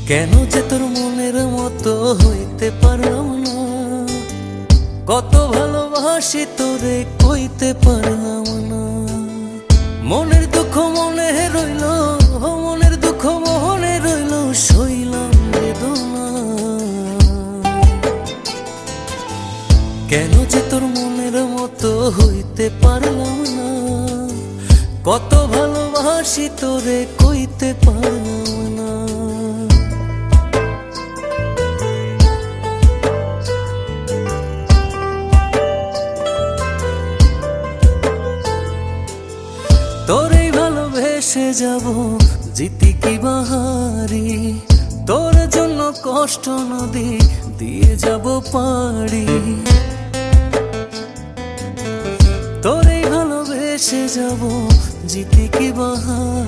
কেন যে তোর মনের মতো হইতে পারলাম না, কত ভালোবাসি তোরে কইতে পারলাম না। মনের দুঃখ মনে রইল, মনের দুঃখ মনে রইল, সইলাম বেদনা। কেন যে তোর মনের মতো হইতে পারলাম না, কত ভালোবাসি তোরে কইতে পারলাম না। তোরেই ভালোবেসে যাব জিতি কি বাহারি, তোর জন্য কষ্ট নদী দিয়ে যাব পাড়ি। তোরেই ভালোবেসে যাব জিতি কি বাহারি।